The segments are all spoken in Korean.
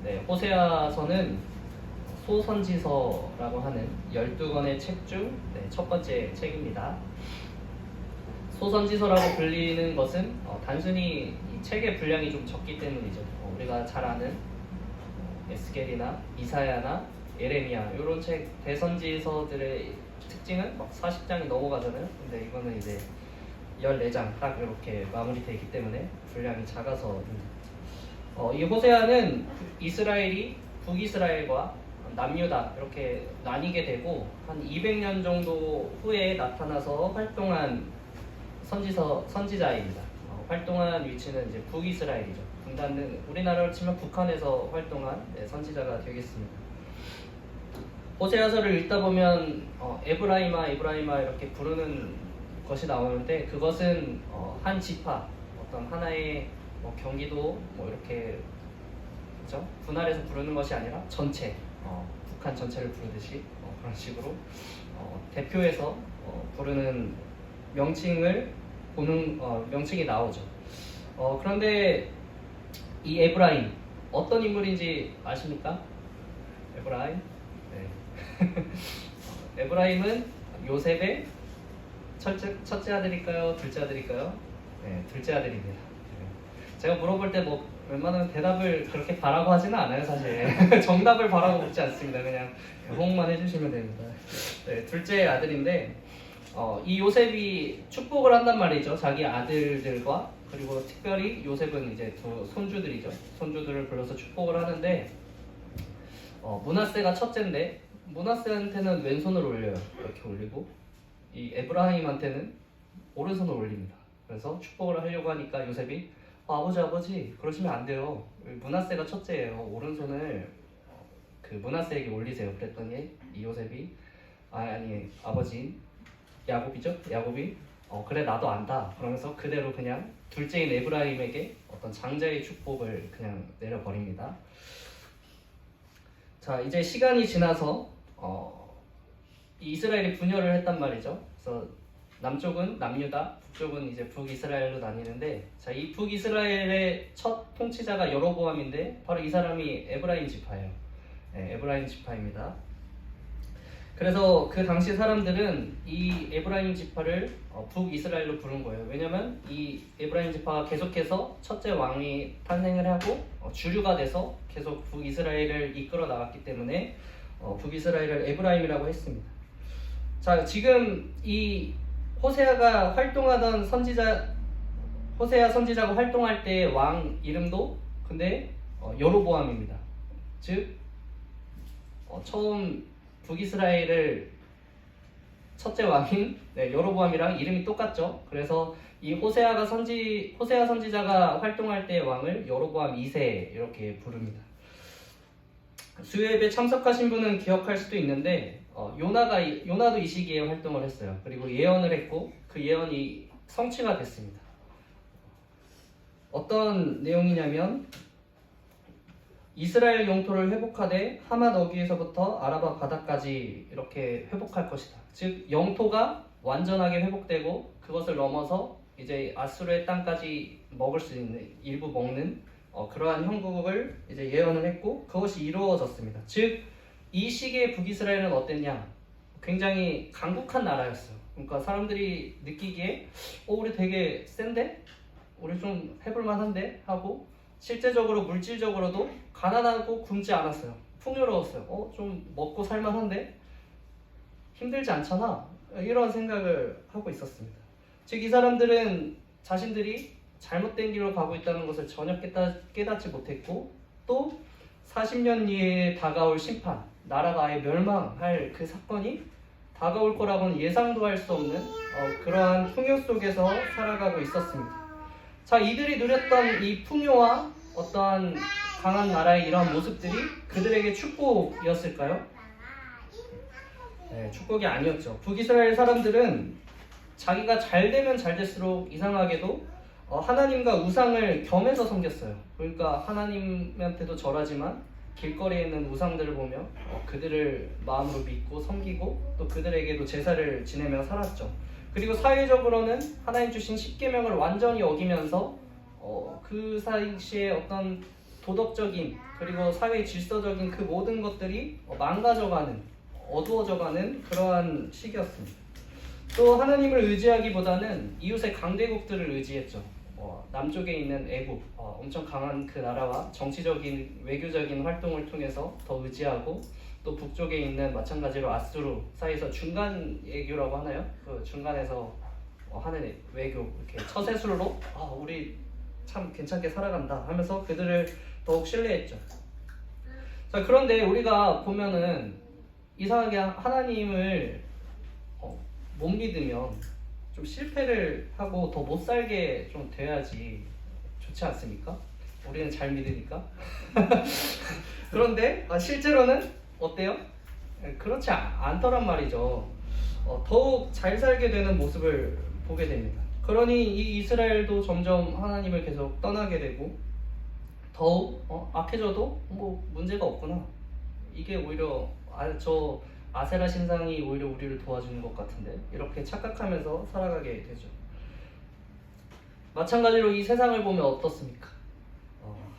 네, 호세아서는 소선지서라고 하는 12권의 책 중 첫 번째 책입니다. 소선지서라고 불리는 것은 단순히 이 책의 분량이 좀 적기 때문이죠. 우리가 잘 아는 에스겔이나 이사야나 예레미야 이런 책 대선지서들의 특징은 막 40장이 넘어가잖아요. 근데 이거는 이제 14장 딱 이렇게 마무리되어 있기 때문에 분량이 작아서 이 호세아는 이스라엘이 북이스라엘과 남유다 이렇게 나뉘게 되고 한 200년 정도 후에 나타나서 활동한 선지자입니다. 활동한 위치는 이제 북이스라엘이죠. 분단은 우리나라로 치면 북한에서 활동한 선지자가 되겠습니다. 호세아서를 읽다 보면 에브라임아 이렇게 부르는 것이 나오는데 그것은 한 지파 어떤 하나의 경기도 이렇게 그렇죠? 분할해서 부르는 것이 아니라 전체 북한 전체를 부르듯이 그런 식으로 대표해서 부르는 명칭을 보는 명칭이 나오죠. 그런데 이 에브라임 어떤 인물인지 아십니까? 에브라임. 네. 에브라임은 요셉의 첫째 아들일까요? 둘째 아들일까요? 네, 둘째 아들입니다. 네. 제가 물어볼 때 웬만하면 대답을 그렇게 바라고 하지는 않아요, 사실. 정답을 바라고 묻지 않습니다. 그냥 호응만 해주시면 됩니다. 네, 둘째 아들인데 이 요셉이 축복을 한단 말이죠. 자기 아들들과 그리고 특별히 요셉은 이제 두 손주들이죠. 손주들을 불러서 축복을 하는데 므낫세가 첫째인데 므낫세한테는 왼손을 올려요. 이렇게 올리고 이 에브라임한테는 오른손을 올립니다. 그래서 축복을 하려고 하니까 요셉이 아버지 그러시면 안 돼요. 므낫세가 첫째예요. 오른손을 그 므낫세에게 올리세요. 그랬더니 이 요셉이 아니 아버지 야곱이죠? 야곱이 그래 나도 안다. 그러면서 그대로 그냥 둘째인 에브라임에게 어떤 장자의 축복을 그냥 내려버립니다. 자, 이제 시간이 지나서 이스라엘이 분열을 했단 말이죠. 그래서 남쪽은 남유다, 북쪽은 이제 북이스라엘로 나뉘는데, 자, 이 북이스라엘의 첫 통치자가 여로보암인데 바로 이 사람이 에브라임 지파예요. 네, 에브라임 지파입니다. 그래서 그 당시 사람들은 이 에브라임 지파를 북이스라엘로 부른 거예요. 왜냐면 이 에브라임 지파가 계속해서 첫째 왕이 탄생을 하고 주류가 돼서 계속 북이스라엘을 이끌어 나갔기 때문에 북이스라엘을 에브라임이라고 했습니다. 자, 지금 이 호세아가 활동하던 호세아 선지자가 활동할 때 왕 이름도 근데 여로보암입니다. 즉 처음 북이스라엘을 첫째 왕인 여로보암이랑 이름이 똑같죠. 그래서 이 호세아 선지자가 활동할 때 왕을 여로보암 2세 이렇게 부릅니다. 수요예배 참석하신 분은 기억할 수도 있는데 요나도 이 시기에 활동을 했어요. 그리고 예언을 했고 그 예언이 성취가 됐습니다. 어떤 내용이냐면 이스라엘 영토를 회복하되 하맛 어귀에서부터 아라바 바다까지 이렇게 회복할 것이다. 즉 영토가 완전하게 회복되고 그것을 넘어서 이제 아수르의 땅까지 먹을 수 있는 일부 먹는 그러한 형국을 이제 예언을 했고 그것이 이루어졌습니다. 즉 이 시기의 북이스라엘은 어땠냐? 굉장히 강국한 나라였어요. 그러니까 사람들이 느끼기에 우리 되게 센데? 우리 좀 해볼만한데? 하고 실제적으로 물질적으로도 가난하고 굶지 않았어요. 풍요로웠어요. 좀 먹고 살만한데? 힘들지 않잖아? 이런 생각을 하고 있었습니다. 즉 이 사람들은 자신들이 잘못된 길로 가고 있다는 것을 전혀 깨닫지 못했고 또 40년 뒤에 다가올 심판, 나라가 아예 멸망할 그 사건이 다가올 거라고는 예상도 할 수 없는 그러한 풍요 속에서 살아가고 있었습니다. 자, 이들이 누렸던 이 풍요와 어떠한 강한 나라의 이러한 모습들이 그들에게 축복이었을까요? 네, 축복이 아니었죠. 북이스라엘 사람들은 자기가 잘 되면 잘 될수록 이상하게도 하나님과 우상을 겸해서 섬겼어요. 그러니까 하나님한테도 절하지만 길거리에 있는 우상들을 보며 그들을 마음으로 믿고 섬기고 또 그들에게도 제사를 지내며 살았죠. 그리고 사회적으로는 하나님 주신 십계명을 완전히 어기면서 그 당시에 어떤 도덕적인 그리고 사회 질서적인 그 모든 것들이 망가져가는, 어두워져가는 그러한 시기였습니다. 또 하나님을 의지하기보다는 이웃의 강대국들을 의지했죠. 남쪽에 있는 애국, 엄청 강한 그 나라와 정치적인 외교적인 활동을 통해서 더 의지하고, 또 북쪽에 있는 마찬가지로 아수르 사이에서 중간 외교라고 하나요? 그 중간에서 하는 외교, 이렇게 처세술로 우리 참 괜찮게 살아간다 하면서 그들을 더욱 신뢰했죠. 자, 그런데 우리가 보면은 이상하게 하나님을 못 믿으면 좀 실패를 하고 더 못 살게 좀 돼야지 좋지 않습니까? 우리는 잘 믿으니까. 그런데 실제로는 어때요? 그렇지 않더란 말이죠. 더욱 잘 살게 되는 모습을 보게 됩니다. 그러니 이 이스라엘도 점점 하나님을 계속 떠나게 되고 더욱 악해져도 뭐 문제가 없구나. 이게 오히려 저 아세라 신상이 오히려 우리를 도와주는 것 같은데, 이렇게 착각하면서 살아가게 되죠. 마찬가지로 이 세상을 보면 어떻습니까?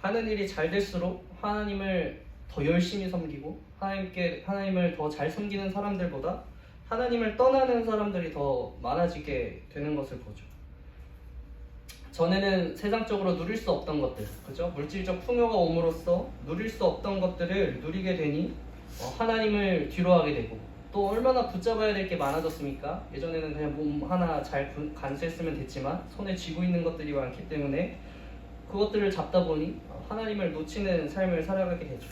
하는 일이 잘 될수록 하나님을 더 열심히 섬기고 하나님을 더 잘 섬기는 사람들보다 하나님을 떠나는 사람들이 더 많아지게 되는 것을 보죠. 전에는 세상적으로 누릴 수 없던 것들, 그죠? 물질적 풍요가 옴으로써 누릴 수 없던 것들을 누리게 되니 하나님을 뒤로하게 되고, 또 얼마나 붙잡아야 될 게 많아졌습니까? 예전에는 그냥 몸 하나 잘 간수했으면 됐지만 손에 쥐고 있는 것들이 많기 때문에 그것들을 잡다 보니 하나님을 놓치는 삶을 살아가게 되죠.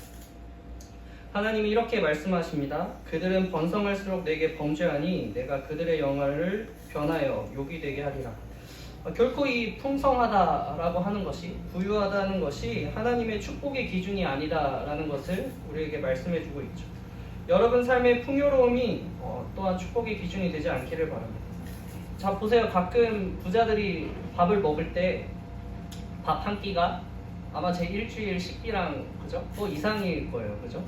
하나님이 이렇게 말씀하십니다. 그들은 번성할수록 내게 범죄하니 내가 그들의 영화를 변하여 욕이 되게 하리라. 결코 이 풍성하다라고 하는 것이, 부유하다는 것이 하나님의 축복의 기준이 아니다라는 것을 우리에게 말씀해주고 있죠. 여러분 삶의 풍요로움이 또한 축복의 기준이 되지 않기를 바랍니다. 자, 보세요. 가끔 부자들이 밥을 먹을 때 밥 한 끼가 아마 제 일주일 식비랑, 그죠? 또 이상일 거예요, 그죠?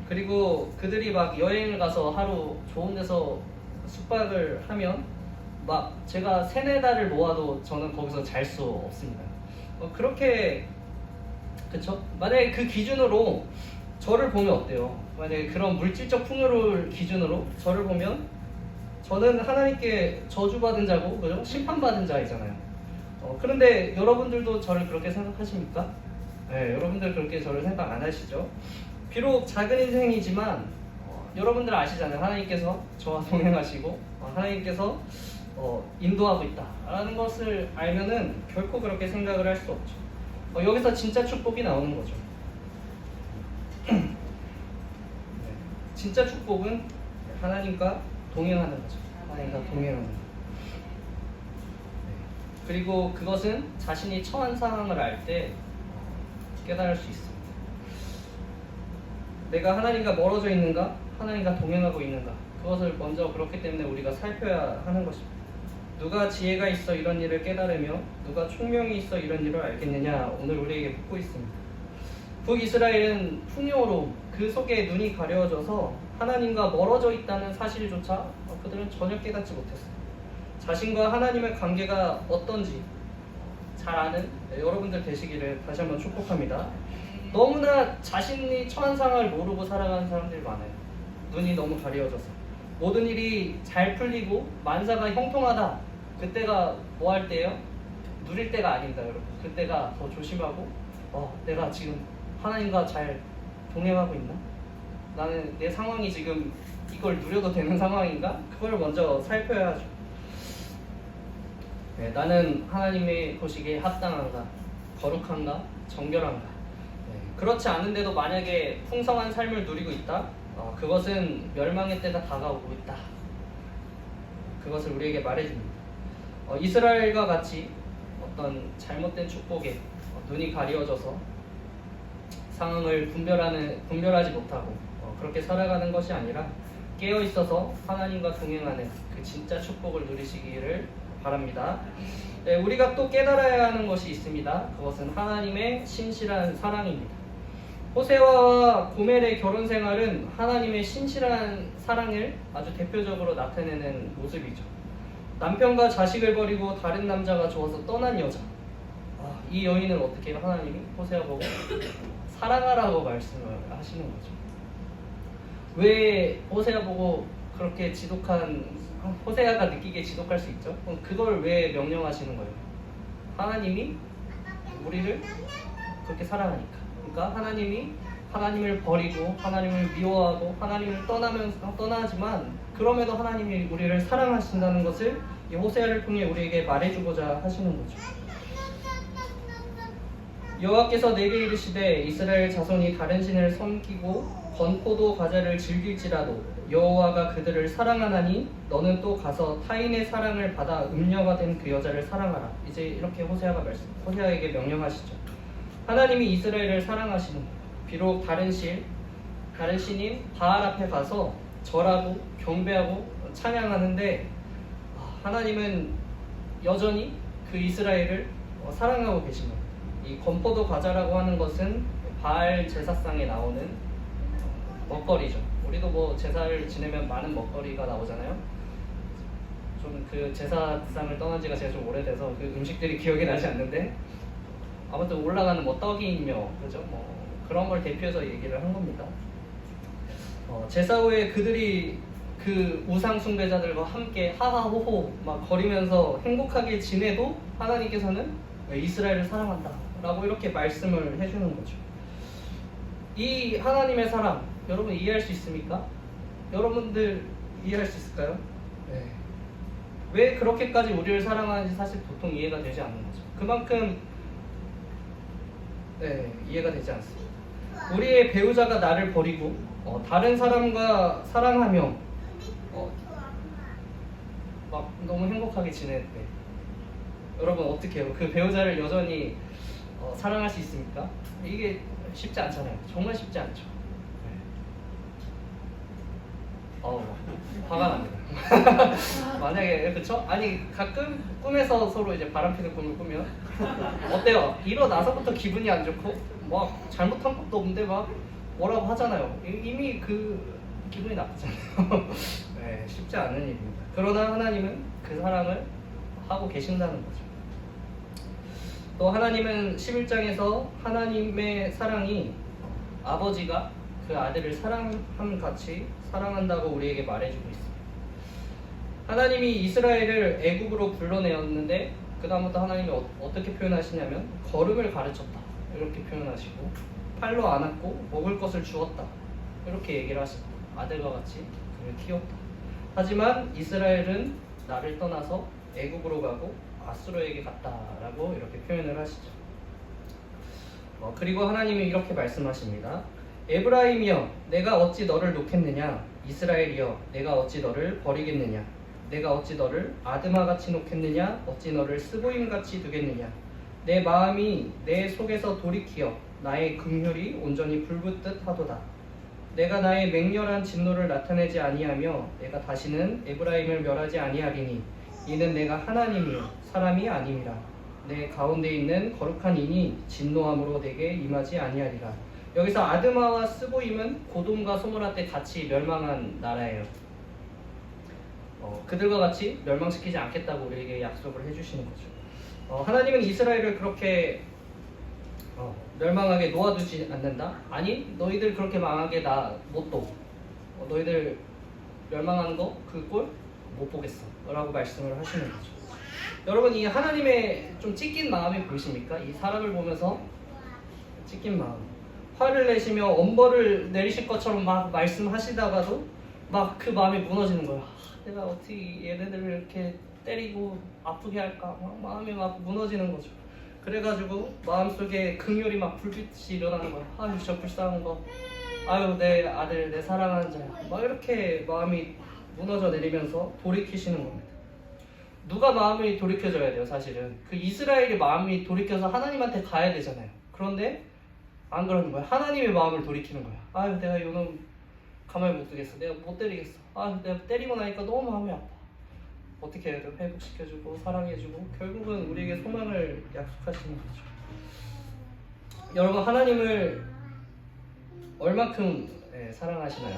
그리고 그들이 막 여행을 가서 하루 좋은 데서 숙박을 하면 막 제가 3-4달을 모아도 저는 거기서 잘 수 없습니다. 그렇게, 그쵸? 만약에 그 기준으로 저를 보면 어때요? 만약에 그런 물질적 풍요를 기준으로 저를 보면 저는 하나님께 저주받은 자고, 그죠? 심판받은 자이잖아요. 그런데 여러분들도 저를 그렇게 생각하십니까? 네, 여러분들 그렇게 저를 생각 안 하시죠? 비록 작은 인생이지만 여러분들 아시잖아요. 하나님께서 저와 동행하시고 하나님께서 인도하고 있다라는 것을 알면은 결코 그렇게 생각을 할 수 없죠. 여기서 진짜 축복이 나오는 거죠. 네. 진짜 축복은 하나님과 동행하는 거죠. 하나님과 동행하는 거. 그리고 그것은 자신이 처한 상황을 알 때 깨달을 수 있습니다. 내가 하나님과 멀어져 있는가? 하나님과 동행하고 있는가? 그것을 먼저 그렇기 때문에 우리가 살펴야 하는 것입니다. 누가 지혜가 있어 이런 일을 깨달으며 누가 총명이 있어 이런 일을 알겠느냐? 오늘 우리에게 묻고 있습니다. 북이스라엘은 풍요로움, 그 속에 눈이 가려져서 하나님과 멀어져 있다는 사실조차 그들은 전혀 깨닫지 못했어요. 자신과 하나님의 관계가 어떤지 잘 아는 여러분들 되시기를 다시 한번 축복합니다. 너무나 자신이 처한 상황을 모르고 살아가는 사람들이 많아요. 눈이 너무 가려져서 모든 일이 잘 풀리고 만사가 형통하다, 그때가 뭐 할 때예요? 누릴 때가 아닙니다, 여러분. 그때가 더 조심하고 내가 지금 하나님과 잘 동행하고 있나? 나는 내 상황이 지금 이걸 누려도 되는 상황인가? 그걸 먼저 살펴야 하죠. 네, 나는 하나님의 보시기에 합당한가? 거룩한가? 정결한가? 네, 그렇지 않은데도 만약에 풍성한 삶을 누리고 있다? 그것은 멸망의 때가 다가오고 있다. 그것을 우리에게 말해줍니다. 이스라엘과 같이 어떤 잘못된 축복에 눈이 가리워져서 상황을 분별하지 못하고 그렇게 살아가는 것이 아니라 깨어있어서 하나님과 동행하는 그 진짜 축복을 누리시기를 바랍니다. 네, 우리가 또 깨달아야 하는 것이 있습니다. 그것은 하나님의 신실한 사랑입니다. 호세아와 고멜의 결혼 생활은 하나님의 신실한 사랑을 아주 대표적으로 나타내는 모습이죠. 남편과 자식을 버리고 다른 남자가 좋아서 떠난 여자, 이 여인을 어떻게 해요? 하나님이 호세아 보고 사랑하라고 말씀을 하시는 거죠. 왜 호세아 보고 그렇게 호세아가 느끼게 지독할 수 있죠? 그걸 왜 명령하시는 거예요? 하나님이 우리를 그렇게 사랑하니까. 그러니까 하나님을 버리고 하나님을 미워하고 하나님을 떠나지만 그럼에도 하나님이 우리를 사랑하신다는 것을 이 호세아를 통해 우리에게 말해주고자 하시는 거죠. 여호와께서 내게 이르시되 이스라엘 자손이 다른 신을 섬기고 건포도 과자를 즐길지라도 여호와가 그들을 사랑하나니 너는 또 가서 타인의 사랑을 받아 음녀가 된 그 여자를 사랑하라. 이제 이렇게 호세아에게 명령하시죠. 하나님이 이스라엘을 사랑하시는 거예요. 비록 다른 신인 바알 앞에 가서 절하고 경배하고 찬양하는데 하나님은 여전히 그 이스라엘을 사랑하고 계신 거예요. 이 건포도 과자라고 하는 것은 바알 제사상에 나오는 먹거리죠. 우리도 뭐 제사를 지내면 많은 먹거리가 나오잖아요. 좀 그 제사상을 떠난 지가 제가 좀 오래돼서 그 음식들이 기억이 나지 않는데 아무튼 올라가는 뭐 떡이며 그죠? 뭐 그런 걸 대표해서 얘기를 한 겁니다. 제사 후에 그들이 그 우상 숭배자들과 함께 하하호호 막 거리면서 행복하게 지내도 하나님께서는 이스라엘을 사랑한다 라고 이렇게 말씀을 해주는 거죠. 이 하나님의 사랑 여러분 이해할 수 있습니까? 여러분들 이해할 수 있을까요? 네. 왜 그렇게까지 우리를 사랑하는지 사실 보통 이해가 되지 않는 거죠. 그만큼 이해가 되지 않습니다. 우리의 배우자가 나를 버리고 다른 사람과 사랑하며 막 너무 행복하게 지낼 때 여러분 어떻게 해요? 그 배우자를 여전히 사랑할 수 있습니까? 이게 쉽지 않잖아요. 정말 쉽지 않죠. 화가 납니다. 만약에 그쵸? 아니 가끔 꿈에서 서로 이제 바람피는 꿈을 꾸면 어때요? 일어나서부터 기분이 안 좋고 막 잘못한 것도 없는데 막 뭐라고 하잖아요. 이미 그 기분이 나쁘잖아요. 네, 쉽지 않은 일입니다. 그러나 하나님은 그 사랑을 하고 계신다는 거죠. 또 하나님은 11장에서 하나님의 사랑이 아버지가 그 아들을 사랑함 같이 사랑한다고 우리에게 말해주고 있습니다. 하나님이 이스라엘을 애국으로 불러내었는데 그 다음부터 하나님이 어떻게 표현하시냐면 걸음을 가르쳤다 이렇게 표현하시고 팔로 안았고 먹을 것을 주었다 이렇게 얘기를 하십니다. 아들과 같이 그를 키웠다. 하지만 이스라엘은 나를 떠나서 애국으로 가고 아수르에게 갔다라고 이렇게 표현을 하시죠. 그리고 하나님이 이렇게 말씀하십니다. 에브라임이여 내가 어찌 너를 놓겠느냐 이스라엘이여 내가 어찌 너를 버리겠느냐 내가 어찌 너를 아드마같이 놓겠느냐 어찌 너를 스보임같이 두겠느냐 내 마음이 내 속에서 돌이키어 나의 긍휼이 온전히 불붙듯 하도다. 내가 나의 맹렬한 진노를 나타내지 아니하며 내가 다시는 에브라임을 멸하지 아니하리니 이는 내가 하나님이요 사람이 아님이라. 내 가운데 있는 거룩한 이니 진노함으로 내게 임하지 아니하리라. 여기서 아드마와 스보임은 고돔과 소모라 때 같이 멸망한 나라예요. 그들과 같이 멸망시키지 않겠다고 우리에게 약속을 해주시는 거죠. 하나님은 이스라엘을 그렇게 멸망하게 놓아두지 않는다? 아니 너희들 그렇게 망하게 나 못 둬. 너희들 멸망하는 거 그 꼴 못 보겠어 라고 말씀을 하시는 거죠. 여러분 이 하나님의 좀 찢긴 마음이 보이십니까? 이 사람을 보면서 찢긴 마음, 화를 내시며 엄벌을 내리실 것처럼 막 말씀하시다가도 막 그 마음이 무너지는 거야. 내가 어떻게 얘네들을 이렇게 때리고 아프게 할까? 막 마음이 막 무너지는 거죠. 그래가지고 마음속에 긍휼이 막 불빛이 일어나는 거야. 아유 저 불쌍한 거, 아유 내 아들 내 사랑하는 자야, 막 이렇게 마음이 무너져 내리면서 돌이키시는 겁니다. 누가 마음이 돌이켜져야 돼요? 사실은 그 이스라엘의 마음이 돌이켜서 하나님한테 가야 되잖아요. 그런데 안 그러는 거야. 하나님의 마음을 돌이키는 거야. 아유 내가 이놈 가만히 못 두겠어. 내가 못 때리겠어. 아 내가 때리고 나니까 너무 마음이 아파. 어떻게 해야 돼? 회복시켜주고 사랑해주고 결국은 우리에게 소망을 약속하시는 거죠. 여러분 하나님을 얼만큼 사랑하시나요?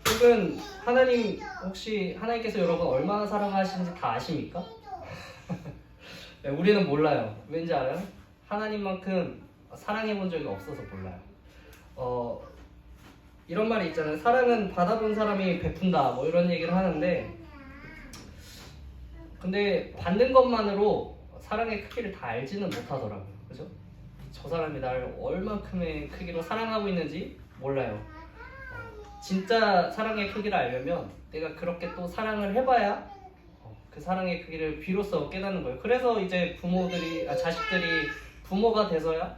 혹은 하나님 혹시 하나님께서 여러분 얼마나 사랑하시는지 다 아십니까? 네, 우리는 몰라요. 왠지 알아요? 하나님만큼 사랑해 본 적이 없어서 몰라요. 이런 말이 있잖아요. 사랑은 받아본 사람이 베푼다. 뭐 이런 얘기를 하는데, 근데 받는 것만으로 사랑의 크기를 다 알지는 못하더라고요. 그죠? 저 사람이 나를 얼만큼의 크기로 사랑하고 있는지 몰라요. 진짜 사랑의 크기를 알려면 내가 그렇게 또 사랑을 해봐야 그 사랑의 크기를 비로소 깨닫는 거예요. 그래서 이제 자식들이 부모가 돼서야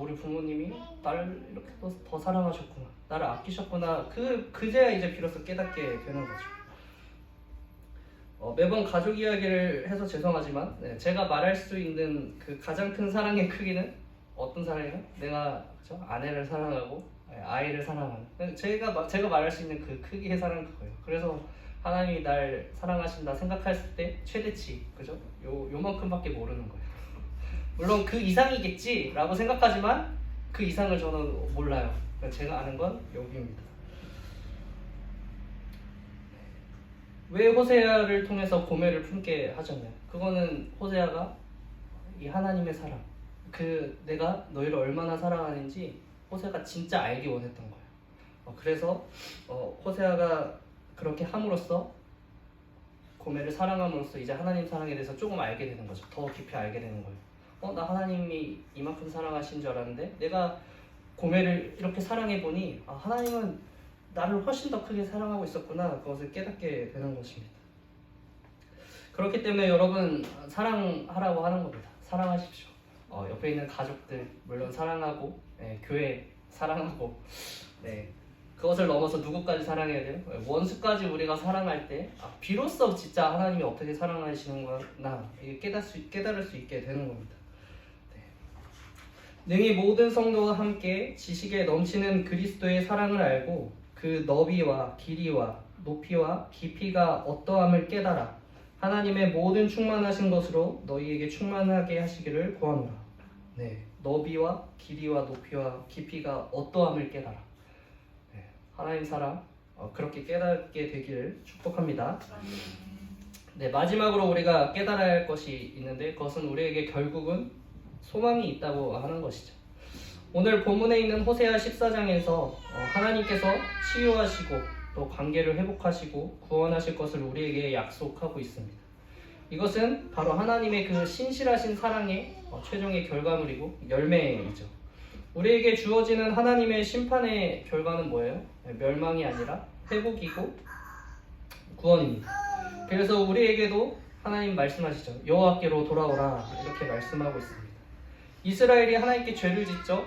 우리 부모님이 나를 이렇게 더 사랑하셨구나, 나를 아끼셨구나, 그제야 이제 비로소 깨닫게 되는 거죠. 매번 가족 이야기를 해서 죄송하지만 제가 말할 수 있는 그 가장 큰 사랑의 크기는 어떤 사랑이에요? 내가 그렇죠? 아내를 사랑하고 아이를 사랑하는, 제가 말할 수 있는 그 크기의 사랑은 그거예요. 그래서 하나님이 날 사랑하신다 생각했을 때 최대치, 그죠? 요만큼밖에 모르는 거예요. 물론 그 이상이겠지 라고 생각하지만 그 이상을 저는 몰라요. 제가 아는 건 여기입니다. 왜 호세아를 통해서 고멜을 품게 하셨나요? 그거는 호세아가 이 하나님의 사랑, 내가 너희를 얼마나 사랑하는지 호세아가 진짜 알기 원했던 거예요. 그래서 호세아가 그렇게 함으로써, 고멜을 사랑함으로써 이제 하나님 사랑에 대해서 조금 알게 되는 거죠. 더 깊이 알게 되는 거예요. 나 하나님이 이만큼 사랑하신 줄 알았는데 내가 고멜을 이렇게 사랑해 보니 하나님은 나를 훨씬 더 크게 사랑하고 있었구나, 그것을 깨닫게 되는 것입니다. 그렇기 때문에 여러분, 사랑하라고 하는 겁니다. 사랑하십시오. 옆에 있는 가족들 물론 사랑하고, 교회 사랑하고, 그것을 넘어서 누구까지 사랑해야 돼요? 원수까지 우리가 사랑할 때 비로소 진짜 하나님이 어떻게 사랑하시는구나 깨달을 수 있게 되는 겁니다. 능히 모든 성도와 함께 지식에 넘치는 그리스도의 사랑을 알고 그 너비와 길이와 높이와 깊이가 어떠함을 깨달아 하나님의 모든 충만하신 것으로 너희에게 충만하게 하시기를 구하노라. 너비와 길이와 높이와 깊이가 어떠함을 깨달아. 하나님 사랑 그렇게 깨닫게 되기를 축복합니다. 마지막으로 우리가 깨달아야 할 것이 있는데, 그것은 우리에게 결국은 소망이 있다고 하는 것이죠. 오늘 본문에 있는 호세아 14장에서 하나님께서 치유하시고 또 관계를 회복하시고 구원하실 것을 우리에게 약속하고 있습니다. 이것은 바로 하나님의 그 신실하신 사랑의 최종의 결과물이고 열매이죠. 우리에게 주어지는 하나님의 심판의 결과는 뭐예요? 멸망이 아니라 회복이고 구원입니다. 그래서 우리에게도 하나님 말씀하시죠. 여호와께로 돌아오라, 이렇게 말씀하고 있습니다. 이스라엘이 하나님께 죄를 짓죠.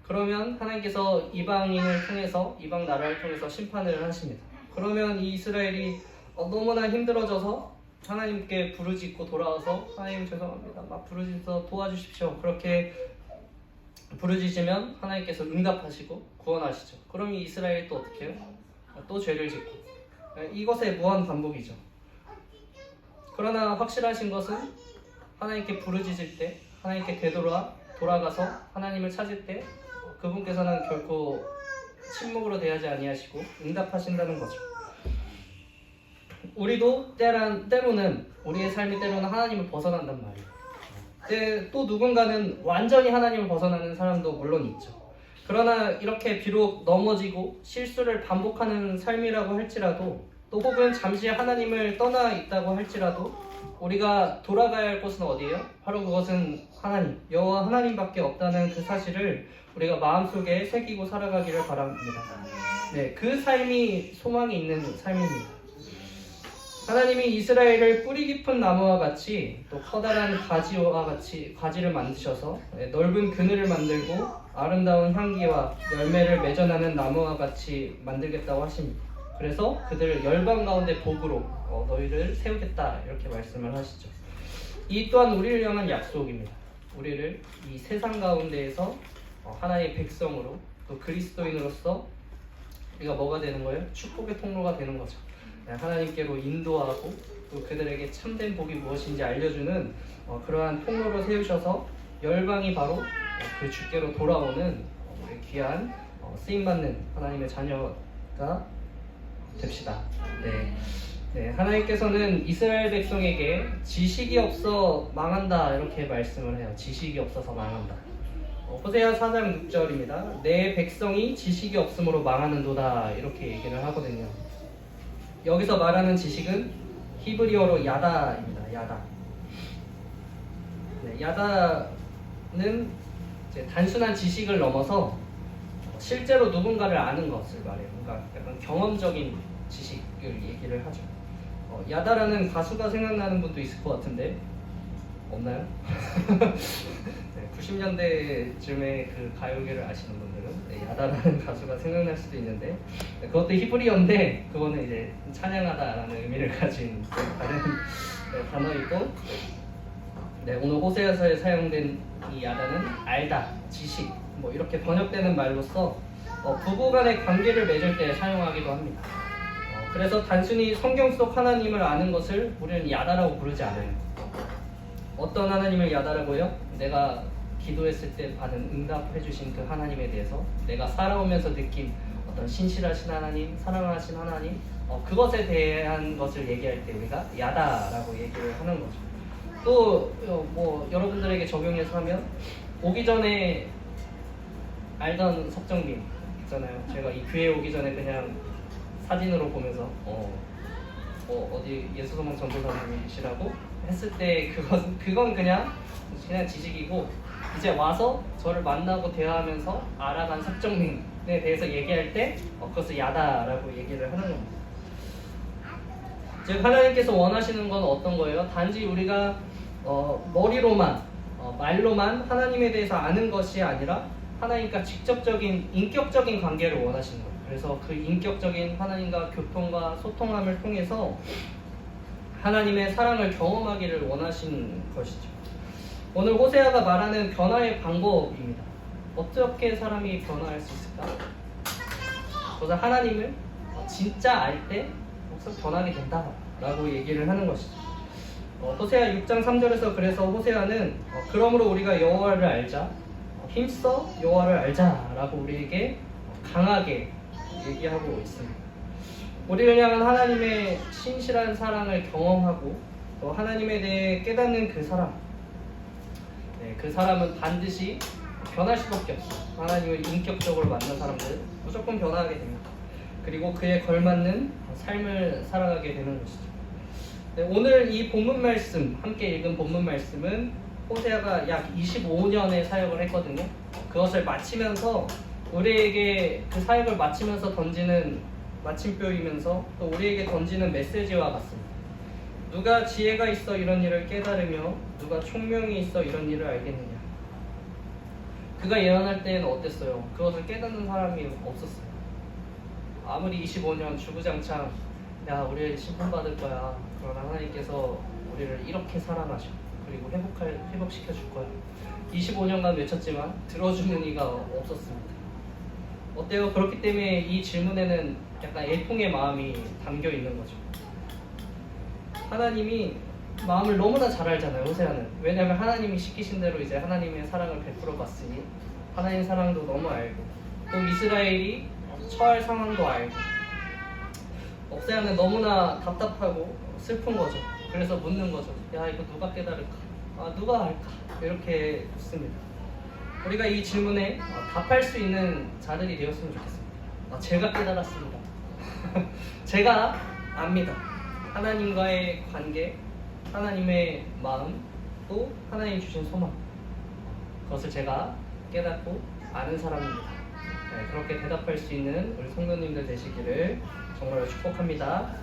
그러면 하나님께서 이방인을 통해서, 이방 나라를 통해서 심판을 하십니다. 그러면 이 이스라엘이 너무나 힘들어져서 하나님께 부르짖고 돌아와서 하나님 죄송합니다, 막 부르짖어서 도와주십시오, 그렇게 부르짖으면 하나님께서 응답하시고 구원하시죠. 그럼 이 이스라엘이 또 어떻게 해요? 또 죄를 짓고, 이것의 무한 반복이죠. 그러나 확실하신 것은 하나님께 부르짖을 때, 하나님께 돌아가서 하나님을 찾을 때 그분께서는 결코 침묵으로 대하지 아니하시고 응답하신다는 거죠. 우리도 때로는 우리의 삶이 때로는 하나님을 벗어난단 말이에요. 또 누군가는 완전히 하나님을 벗어나는 사람도 물론 있죠. 그러나 이렇게 비록 넘어지고 실수를 반복하는 삶이라고 할지라도, 또 혹은 잠시 하나님을 떠나 있다고 할지라도 우리가 돌아가야 할 곳은 어디예요? 바로 그것은 하나님, 여호와 하나님밖에 없다는 그 사실을 우리가 마음속에 새기고 살아가기를 바랍니다. 그 삶이 소망이 있는 삶입니다. 하나님이 이스라엘을 뿌리 깊은 나무와 같이 또 커다란 가지와 같이 가지를 만드셔서 넓은 그늘을 만들고 아름다운 향기와 열매를 맺어나는 나무와 같이 만들겠다고 하십니다. 그래서 그들을 열방 가운데 복으로 너희를 세우겠다, 이렇게 말씀을 하시죠. 이 또한 우리를 향한 약속입니다. 우리를 이 세상 가운데에서 하나님의 백성으로, 또 그리스도인으로서 우리가 뭐가 되는 거예요? 축복의 통로가 되는 거죠. 하나님께로 인도하고 또 그들에게 참된 복이 무엇인지 알려주는 그러한 통로로 세우셔서 열방이 바로 그 주께로 돌아오는 귀한 쓰임받는 하나님의 자녀가 됩시다. 네, 하나님께서는 이스라엘 백성에게 지식이 없어 망한다 이렇게 말씀을 해요. 지식이 없어서 망한다. 호세아 4장 6절입니다. 내 백성이 지식이 없으므로 망하는도다 이렇게 얘기를 하거든요. 여기서 말하는 지식은 히브리어로 야다입니다. 야다. 네, 야다는 이제 단순한 지식을 넘어서 실제로 누군가를 아는 것을 말해요. 그러니까 약간 경험적인 지식을 얘기를 하죠. 야다라는 가수가 생각나는 분도 있을 것 같은데 없나요? 네, 90년대쯤에 그 가요계를 아시는 분들은 야다라는 가수가 생각날 수도 있는데 그것도 히브리어인데 그거는 이제 찬양하다라는 의미를 가진 다른 단어이고 오늘 호세아서에 사용된 이 야다는 알다, 지식 뭐 이렇게 번역되는 말로써 부부간의 관계를 맺을 때 사용하기도 합니다. 그래서 단순히 성경 속 하나님을 아는 것을 우리는 야다라고 부르지 않아요. 어떤 하나님을 야다라고요? 내가 기도했을 때 받은 응답해 주신 그 하나님에 대해서 내가 살아오면서 느낀 어떤 신실하신 하나님, 사랑하신 하나님 그것에 대한 것을 얘기할 때 우리가 야다라고 얘기를 하는 거죠. 또 뭐 여러분들에게 적용해서 하면 오기 전에 알던 석정민 있잖아요. 제가 이 교회 오기 전에 그냥 사진으로 보면서 어디 예수소망 전도사님이시라고 했을 때 그건 그냥 지식이고 이제 와서 저를 만나고 대화하면서 알아간 석정민에 대해서 얘기할 때 그것을 야다라고 얘기를 하는 겁니다. 즉 하나님께서 원하시는 건 어떤 거예요? 단지 우리가 머리로만 말로만 하나님에 대해서 아는 것이 아니라 하나님과 직접적인 인격적인 관계를 원하시는 거예요. 그래서 그 인격적인 하나님과 교통과 소통함을 통해서 하나님의 사랑을 경험하기를 원하시는 것이죠. 오늘 호세아가 말하는 변화의 방법입니다. 어떻게 사람이 변화할 수 있을까? 그래서 하나님을 진짜 알 때 변하게 된다라고 얘기를 하는 것이죠. 호세아 6장 3절에서 그래서 호세아는 그러므로 우리가 여호와를 알자, 힘써 여호와를 알자라고 우리에게 강하게 얘기하고 있습니다. 우리를 향한 하나님의 신실한 사랑을 경험하고 또 하나님에 대해 깨닫는 그 사람, 그 사람은 반드시 변할 수밖에 없어요. 하나님을 인격적으로 만난 사람들은 무조건 변화하게 됩니다. 그리고 그에 걸맞는 삶을 살아가게 되는 것이죠. 오늘 이 본문 말씀, 함께 읽은 본문 말씀은 호세아가 약 25년의 사역을 했거든요. 그것을 마치면서 우리에게 그 사역을 마치면서 던지는 마침표이면서 또 우리에게 던지는 메시지와 같습니다. 누가 지혜가 있어 이런 일을 깨달으며 누가 총명이 있어 이런 일을 알겠느냐. 그가 예언할 때는 어땠어요? 그것을 깨닫는 사람이 없었어요. 아무리 25년 주구장창 야 우리 심판받을 거야. 그러나 하나님께서 우리를 이렇게 사랑하셔. 그리고 회복시켜 줄 거야. 25년간 외쳤지만 들어주는 이가 없었습니다. 어때요? 그렇기 때문에 이 질문에는 약간 애통의 마음이 담겨 있는 거죠. 하나님이 마음을 너무나 잘 알잖아요, 호세아는. 왜냐하면 하나님이 시키신 대로 이제 하나님의 사랑을 베풀어 봤으니 하나님 사랑도 너무 알고 또 이스라엘이 처할 상황도 알고 호세아는 너무나 답답하고 슬픈 거죠. 그래서 묻는 거죠. 야 이거 누가 깨달을까? 누가 알까? 이렇게 묻습니다. 우리가 이 질문에 답할 수 있는 자들이 되었으면 좋겠습니다. 제가 깨달았습니다. 제가 압니다. 하나님과의 관계, 하나님의 마음, 또 하나님 주신 소망, 그것을 제가 깨닫고 아는 사람입니다. 그렇게 대답할 수 있는 우리 성도님들 되시기를 정말로 축복합니다.